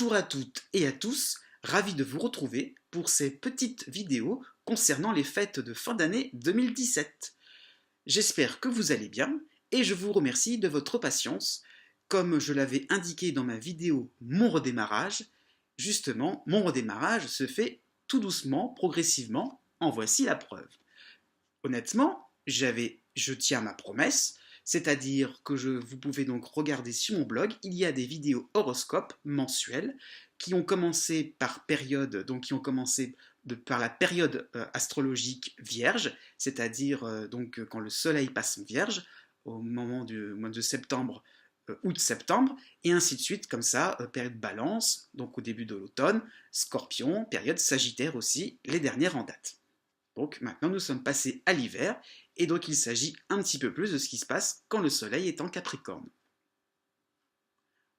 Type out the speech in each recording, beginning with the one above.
Bonjour à toutes et à tous, ravi de vous retrouver pour ces petites vidéos concernant les fêtes de fin d'année 2017. J'espère que vous allez bien et je vous remercie de votre patience. Comme je l'avais indiqué dans ma vidéo Mon redémarrage, justement, mon redémarrage se fait tout doucement, progressivement, en voici la preuve. Honnêtement, je tiens ma promesse, c'est-à-dire que vous pouvez donc regarder sur mon blog, il y a des vidéos horoscopes mensuelles qui ont commencé par période, donc qui ont commencé par la période astrologique vierge, c'est-à-dire donc quand le soleil passe en vierge, au moment du mois de septembre, août-septembre, et ainsi de suite, comme ça, période balance, donc au début de l'automne, scorpion, période sagittaire aussi, les dernières en date. Donc maintenant nous sommes passés à l'hiver et donc il s'agit un petit peu plus de ce qui se passe quand le soleil est en Capricorne.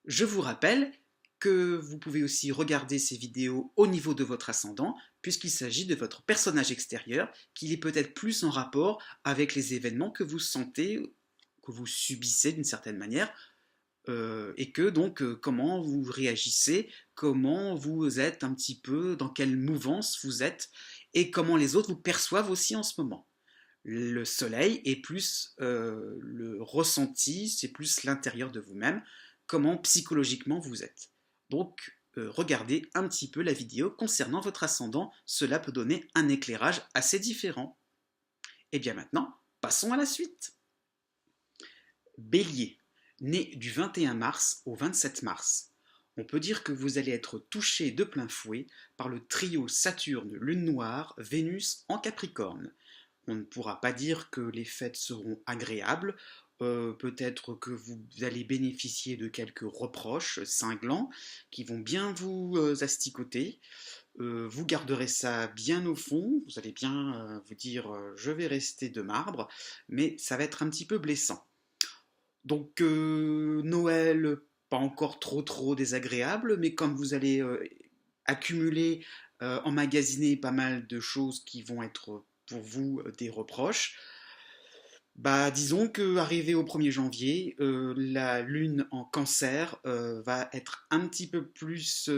Je vous rappelle que vous pouvez aussi regarder ces vidéos au niveau de votre ascendant puisqu'il s'agit de votre personnage extérieur qui est peut-être plus en rapport avec les événements que vous sentez, que vous subissez d'une certaine manière et que donc comment vous réagissez, comment vous êtes un petit peu, dans quelle mouvance vous êtes et comment les autres vous perçoivent aussi en ce moment. Le soleil est plus le ressenti, c'est plus l'intérieur de vous-même, comment psychologiquement vous êtes. Donc regardez un petit peu la vidéo concernant votre ascendant, cela peut donner un éclairage assez différent. Et bien maintenant, passons à la suite. Bélier, né du 21 mars au 27 mars. On peut dire que vous allez être touché de plein fouet par le trio Saturne, Lune Noire, Vénus en Capricorne. On ne pourra pas dire que les fêtes seront agréables, peut-être que vous allez bénéficier de quelques reproches cinglants qui vont bien vous asticoter. Vous garderez ça bien au fond, vous allez bien vous dire je vais rester de marbre, mais ça va être un petit peu blessant. Donc Noël, pas encore trop désagréable, mais comme vous allez accumuler, emmagasiner pas mal de choses qui vont être pour vous des reproches, bah disons que arrivé au 1er janvier, la lune en cancer va être un petit peu plus,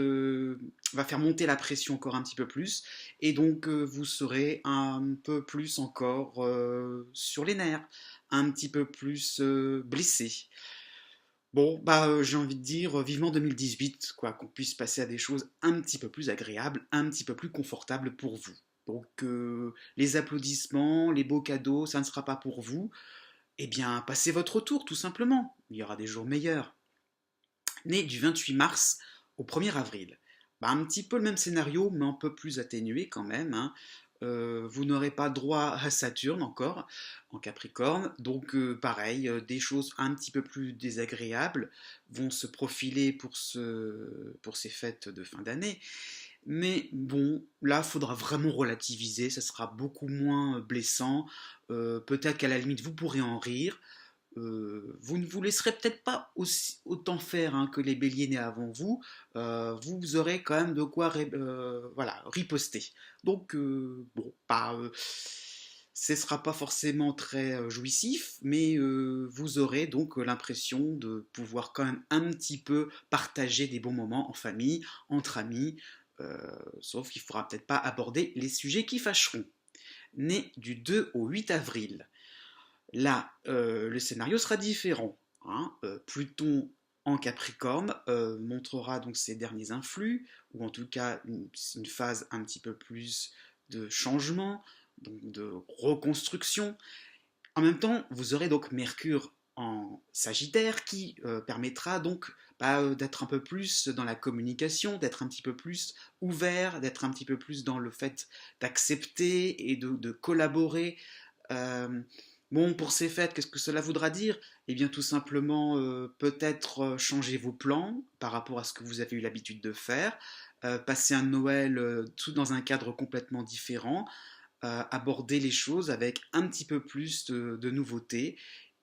va faire monter la pression encore un petit peu plus, et donc vous serez un peu plus encore sur les nerfs, un petit peu plus blessé. Bon, bah j'ai envie de dire vivement 2018, quoi, qu'on puisse passer à des choses un petit peu plus agréables, un petit peu plus confortables pour vous. Donc les applaudissements, les beaux cadeaux, ça ne sera pas pour vous. Eh bien, passez votre tour, tout simplement. Il y aura des jours meilleurs. Né du 28 mars au 1er avril. Bah, un petit peu le même scénario, mais un peu plus atténué quand même, hein. Vous n'aurez pas droit à Saturne encore, en Capricorne, donc pareil, des choses un petit peu plus désagréables vont se profiler pour ces fêtes de fin d'année. Mais bon, là, il faudra vraiment relativiser, ça sera beaucoup moins blessant. Peut-être qu'à la limite, vous pourrez en rire. Vous ne vous laisserez peut-être pas autant faire hein, que les béliers nés avant vous. Vous aurez quand même de quoi voilà, riposter. Donc, bon, pas, ce ne sera pas forcément très jouissif, mais vous aurez donc l'impression de pouvoir quand même un petit peu partager des bons moments en famille, entre amis, sauf qu'il ne faudra peut-être pas aborder les sujets qui fâcheront. Né du 2 au 8 avril, là, le scénario sera différent. Hein. Pluton en Capricorne montrera donc ses derniers influx, ou en tout cas une phase un petit peu plus de changement, donc de reconstruction. En même temps, vous aurez donc Mercure en Sagittaire qui permettra donc d'être un peu plus dans la communication, d'être un petit peu plus ouvert, d'être un petit peu plus dans le fait d'accepter et de collaborer. Euh, Bon, pour ces fêtes, qu'est-ce que cela voudra dire? Eh bien, tout simplement, peut-être changer vos plans par rapport à ce que vous avez eu l'habitude de faire, passer un Noël tout dans un cadre complètement différent, aborder les choses avec un petit peu plus de nouveauté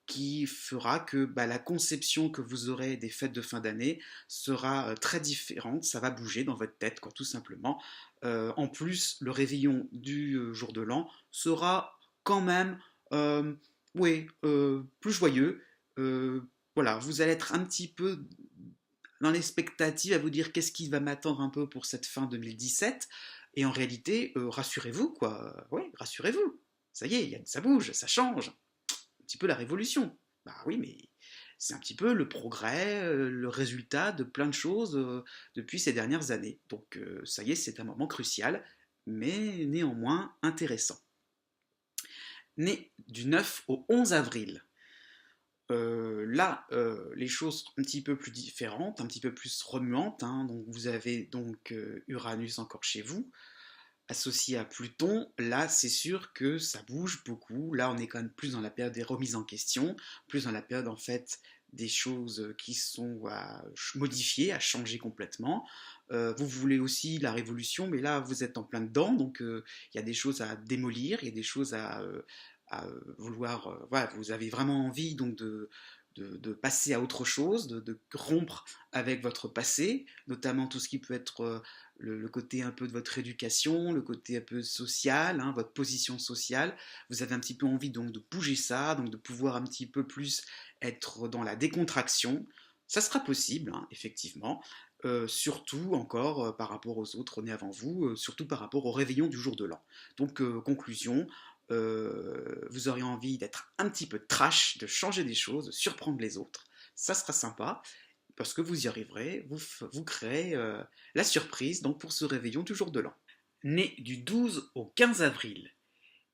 qui fera que bah, la conception que vous aurez des fêtes de fin d'année sera très différente, ça va bouger dans votre tête, quoi, tout simplement. En plus, le réveillon du jour de l'an sera quand même, euh, oui, plus joyeux. Voilà, vous allez être un petit peu dans l'expectative à vous dire qu'est-ce qui va m'attendre un peu pour cette fin 2017. Et en réalité, rassurez-vous, quoi. Oui, rassurez-vous. Ça y est, ça bouge, ça change. Un petit peu la révolution. Bah oui, mais c'est un petit peu le progrès, le résultat de plein de choses depuis ces dernières années. Donc ça y est, c'est un moment crucial, mais néanmoins intéressant. Né du 9 au 11 avril. Là, les choses sont un petit peu plus différentes, un petit peu plus remuantes, hein. Donc vous avez donc Uranus encore chez vous, associé à Pluton. Là, c'est sûr que ça bouge beaucoup. Là, on est quand même plus dans la période des remises en question, plus dans la période en fait des choses qui sont à modifier, à changer complètement. Vous voulez aussi la révolution, mais là, vous êtes en plein dedans, donc il y a des choses à démolir, il y a des choses à vouloir. Voilà, vous avez vraiment envie donc de passer à autre chose, de rompre avec votre passé, notamment tout ce qui peut être le côté un peu de votre éducation, le côté un peu social, hein, votre position sociale. Vous avez un petit peu envie donc de bouger ça, donc de pouvoir un petit peu plus être dans la décontraction. Ça sera possible, hein, effectivement. Surtout encore par rapport aux autres nés avant vous, surtout par rapport au réveillon du jour de l'an. Donc, conclusion, vous aurez envie d'être un petit peu trash, de changer des choses, de surprendre les autres. Ça sera sympa parce que vous y arriverez, vous créez la surprise donc pour ce réveillon du jour de l'an. Né du 12 au 15 avril,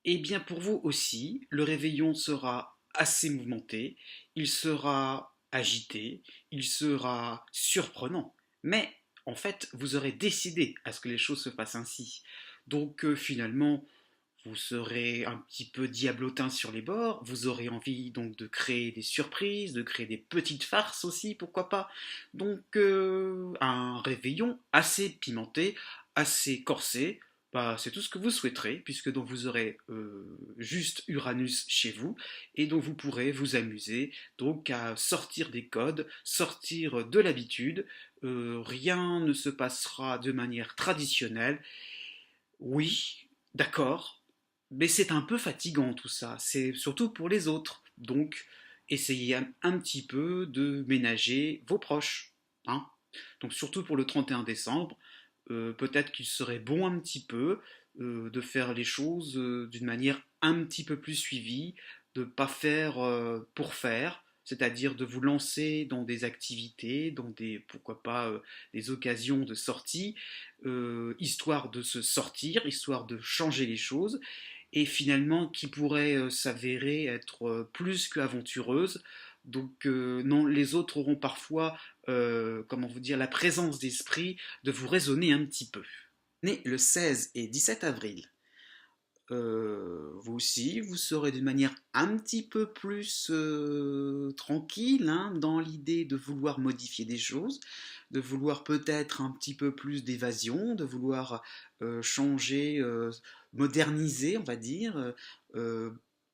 et bien pour vous aussi, le réveillon sera assez mouvementé, il sera agité, il sera surprenant. Mais en fait, vous aurez décidé à ce que les choses se passent ainsi. Donc finalement, vous serez un petit peu diablotin sur les bords, vous aurez envie donc de créer des surprises, de créer des petites farces aussi, pourquoi pas. Donc un réveillon assez pimenté, assez corsé, bah, c'est tout ce que vous souhaiterez, puisque donc vous aurez juste Uranus chez vous, et donc vous pourrez vous amuser donc à sortir des codes, sortir de l'habitude, rien ne se passera de manière traditionnelle. Oui, d'accord, mais c'est un peu fatigant tout ça, c'est surtout pour les autres. Donc, essayez un petit peu de ménager vos proches, hein. Donc, surtout pour le 31 décembre, peut-être qu'il serait bon un petit peu de faire les choses d'une manière un petit peu plus suivie, de ne pas faire pour faire, c'est-à-dire de vous lancer dans des activités, dans des, pourquoi pas, des occasions de sortie, histoire de se sortir, histoire de changer les choses, et finalement qui pourrait s'avérer être plus qu'aventureuse. Donc non, les autres auront parfois, comment vous dire, la présence d'esprit de vous raisonner un petit peu. Né le 16 et 17 avril, vous aussi, vous serez d'une manière un petit peu plus tranquille, hein, dans l'idée de vouloir modifier des choses, de vouloir peut-être un petit peu plus d'évasion, de vouloir changer, moderniser, on va dire. Euh,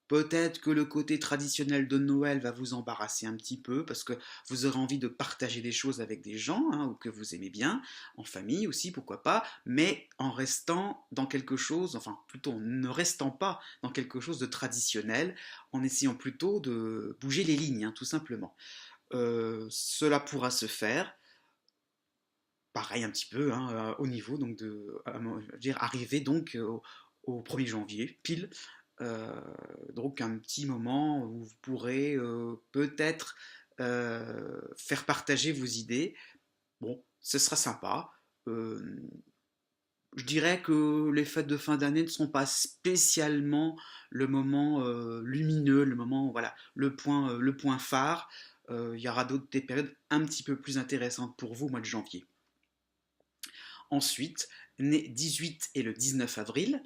Peut-être que le côté traditionnel de Noël va vous embarrasser un petit peu parce que vous aurez envie de partager des choses avec des gens, hein, ou que vous aimez bien, en famille aussi, pourquoi pas, mais en restant dans quelque chose, enfin plutôt en ne restant pas dans quelque chose de traditionnel, en essayant plutôt de bouger les lignes, hein, tout simplement. Cela pourra se faire, pareil un petit peu, hein, au niveau donc de, dire, arriver donc au 1er janvier, pile. Euh, donc un petit moment où vous pourrez peut-être faire partager vos idées. Bon, ce sera sympa. Euh, je dirais que les fêtes de fin d'année ne sont pas spécialement le moment lumineux, le moment, voilà, le point phare. Il y aura d'autres des périodes un petit peu plus intéressantes pour vous au mois de janvier. Ensuite, né 18 et le 19 avril,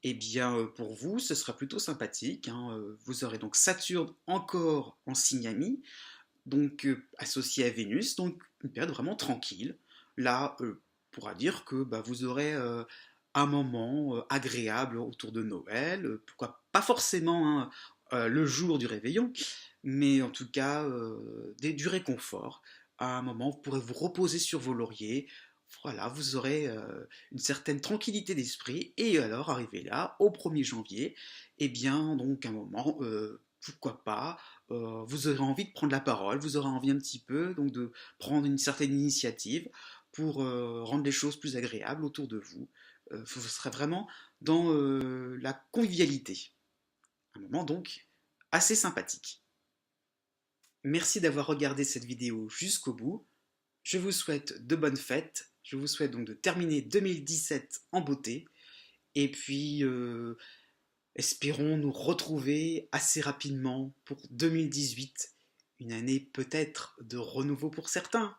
eh bien pour vous, ce sera plutôt sympathique, hein. Vous aurez donc Saturne encore en signe ami, donc associé à Vénus, donc une période vraiment tranquille. Là, on pourra dire que bah, vous aurez un moment agréable autour de Noël, pourquoi pas forcément, hein, le jour du réveillon, mais en tout cas du réconfort. À un moment, vous pourrez vous reposer sur vos lauriers. Voilà, vous aurez une certaine tranquillité d'esprit, et alors arrivé là, au 1er janvier, eh bien donc un moment, pourquoi pas, vous aurez envie de prendre la parole, vous aurez envie un petit peu donc de prendre une certaine initiative pour rendre les choses plus agréables autour de vous. Vous serez vraiment dans la convivialité. Un moment donc assez sympathique. Merci d'avoir regardé cette vidéo jusqu'au bout. Je vous souhaite de bonnes fêtes. Je vous souhaite donc de terminer 2017 en beauté. Et puis, espérons nous retrouver assez rapidement pour 2018. Une année peut-être de renouveau pour certains.